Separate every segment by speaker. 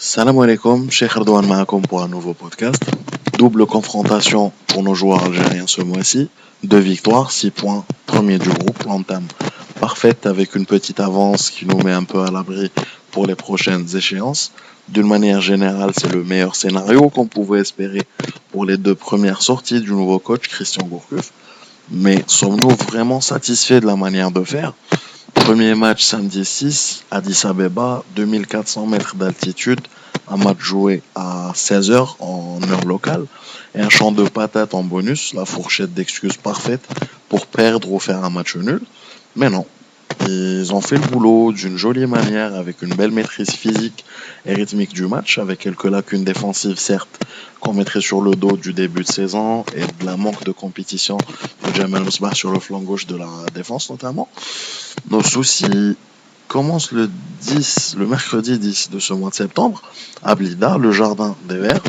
Speaker 1: Salam alaikum, Cheikh Ardouane Maakoum pour un nouveau podcast. Double confrontation pour nos joueurs algériens ce mois-ci. 2 victoires, 6 points, premier du groupe. L'entame parfaite avec une petite avance qui nous met un peu à l'abri pour les prochaines échéances. D'une manière générale, c'est le meilleur scénario qu'on pouvait espérer pour les 2 premières sorties du nouveau coach Christian Gourcuff. Mais sommes-nous vraiment satisfaits de la manière de faire? Premier match samedi 6, Addis Abeba, 2400 mètres d'altitude, un match joué à 16 h en heure locale, et un champ de patates en bonus, la fourchette d'excuses parfaite pour perdre ou faire un match nul. Mais non, ils ont fait le boulot d'une jolie manière avec une belle maîtrise physique et rythmique du match, avec quelques lacunes défensives certes qu'on mettrait sur le dos du début de saison et de la manque de compétition de Jamal Msbah sur le flanc gauche de la défense notamment. Nos soucis commencent le mercredi 10 de ce mois de septembre, à Blida, le jardin des Verts.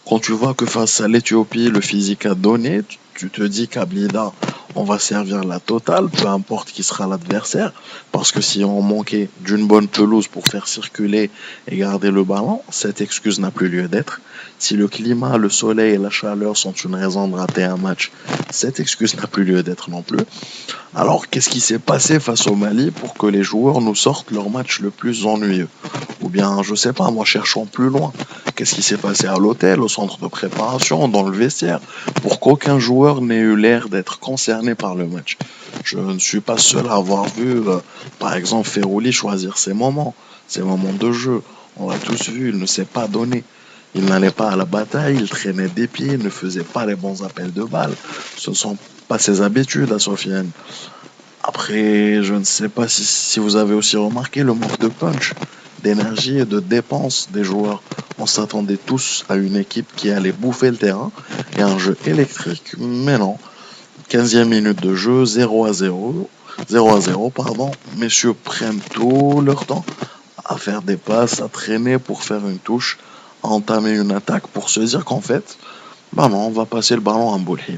Speaker 1: Quand tu vois que face à l'Éthiopie, le physique a donné, tu te dis qu'à Blida, on va servir la totale, peu importe qui sera l'adversaire, parce que si on manquait d'une bonne pelouse pour faire circuler et garder le ballon, cette excuse n'a plus lieu d'être. Si le climat, le soleil et la chaleur sont une raison de rater un match, cette excuse n'a plus lieu d'être non plus. Alors, qu'est-ce qui s'est passé face au Mali pour que les joueurs nous sortent leur match le plus ennuyeux? Ou bien, je sais pas, moi, cherchons plus loin. Qu'est-ce qui s'est passé à l'hôtel, au centre de préparation, dans le vestiaire, pour qu'aucun joueur n'ait eu l'air d'être concerné par le match? Je ne suis pas seul à avoir vu, par exemple, Ferrouli choisir ses moments de jeu. On l'a tous vu, il ne s'est pas donné. Il n'allait pas à la bataille, il traînait des pieds, il ne faisait pas les bons appels de balles. Ce ne sont pas ses habitudes à Sofiane. Après, je ne sais pas si vous avez aussi remarqué le manque de punch, d'énergie et de dépense des joueurs. On s'attendait tous à une équipe qui allait bouffer le terrain et un jeu électrique, mais non. 15e minute de jeu, 0-0, 0-0, pardon. Messieurs prennent tout leur temps à faire des passes, à traîner pour faire une touche, à entamer une attaque pour se dire qu'en fait, bah non, on va passer le ballon à Boulhi.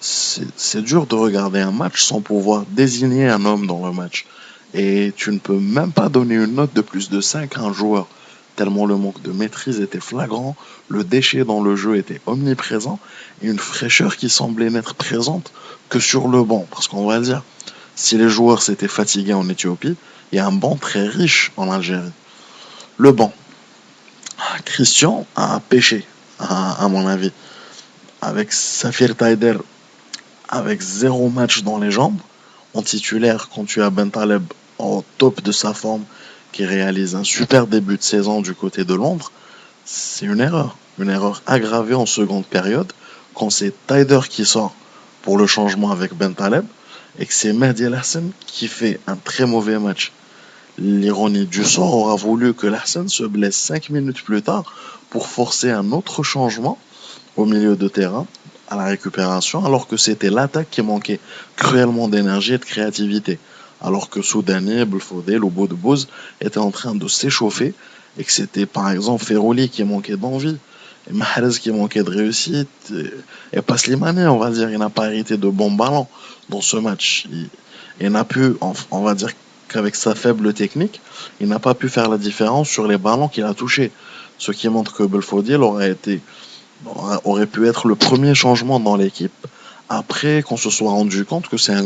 Speaker 1: C'est dur de regarder un match sans pouvoir désigner un homme dans le match. Et tu ne peux même pas donner une note de plus de 5 à un joueur, tellement le manque de maîtrise était flagrant, le déchet dans le jeu était omniprésent, et une fraîcheur qui semblait n'être présente que sur le banc. Parce qu'on va dire, si les joueurs s'étaient fatigués en Éthiopie, il y a un banc très riche en Algérie. Le banc. Christian a pêché, à mon avis. Avec Safir Taider avec 0 match dans les jambes, en titulaire quand tu as Bentaleb au top de sa forme qui réalise un super début de saison du côté de Londres, c'est une erreur. Une erreur aggravée en seconde période quand c'est Taider qui sort pour le changement avec Bentaleb et que c'est Mehdi El Hassan qui fait un très mauvais match. L'ironie du sort aura voulu que Hassan se blesse 5 minutes plus tard pour forcer un autre changement au milieu de terrain à la récupération, alors que c'était l'attaque qui manquait cruellement d'énergie et de créativité. Alors que Soudani, Belfodel ou Boudebouz étaient en train de s'échauffer et que c'était par exemple Ferrouli qui manquait d'envie, et Mahrez qui manquait de réussite, et pas Slimani, on va dire, il n'a pas hérité de bons ballons dans ce match. Il n'a pu, on va dire qu'avec sa faible technique, il n'a pas pu faire la différence sur les ballons qu'il a touchés. Ce qui montre que Belfodil aurait pu être le premier changement dans l'équipe après qu'on se soit rendu compte que c'est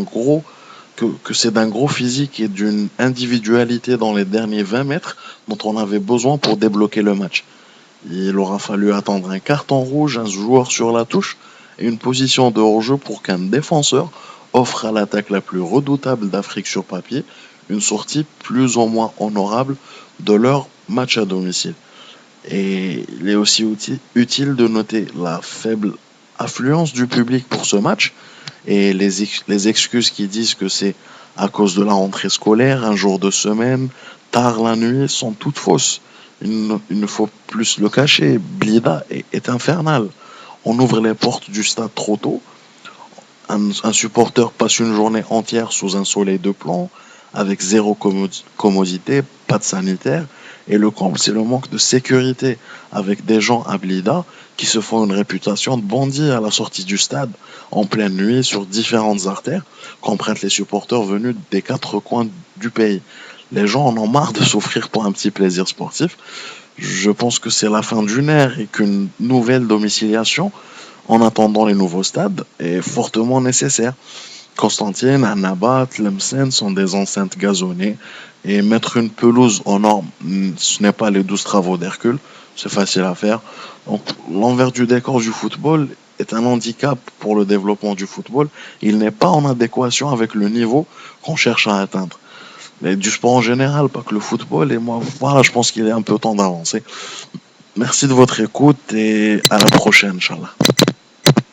Speaker 1: d'un gros physique et d'une individualité dans les derniers 20 mètres dont on avait besoin pour débloquer le match. Il aura fallu attendre un carton rouge, un joueur sur la touche et une position de hors-jeu pour qu'un défenseur offre à l'attaque la plus redoutable d'Afrique sur papier une sortie plus ou moins honorable de leur match à domicile. Et il est aussi utile de noter la faible affluence du public pour ce match et les excuses qui disent que c'est à cause de la rentrée scolaire, un jour de semaine, tard la nuit, sont toutes fausses. Il ne faut plus le cacher, Blida est infernal. On ouvre les portes du stade trop tôt, un supporter passe une journée entière sous un soleil de plomb, avec zéro commodité, pas de sanitaire, et le comble, c'est le manque de sécurité, avec des gens à Blida qui se font une réputation de bandits à la sortie du stade, en pleine nuit, sur différentes artères, qu'empruntent les supporters venus des 4 coins du pays. Les gens en ont marre de souffrir pour un petit plaisir sportif. Je pense que c'est la fin d'une ère et qu'une nouvelle domiciliation, en attendant les nouveaux stades, est fortement nécessaire. Constantine, Annaba, Tlemcen sont des enceintes gazonnées et mettre une pelouse aux normes, ce n'est pas les 12 travaux d'Hercule, c'est facile à faire. Donc l'envers du décor du football est un handicap pour le développement du football. Il n'est pas en adéquation avec le niveau qu'on cherche à atteindre. Mais du sport en général, pas que le football. Et moi, voilà, je pense qu'il est un peu temps d'avancer. Merci de votre écoute et à la prochaine, Inch'Allah.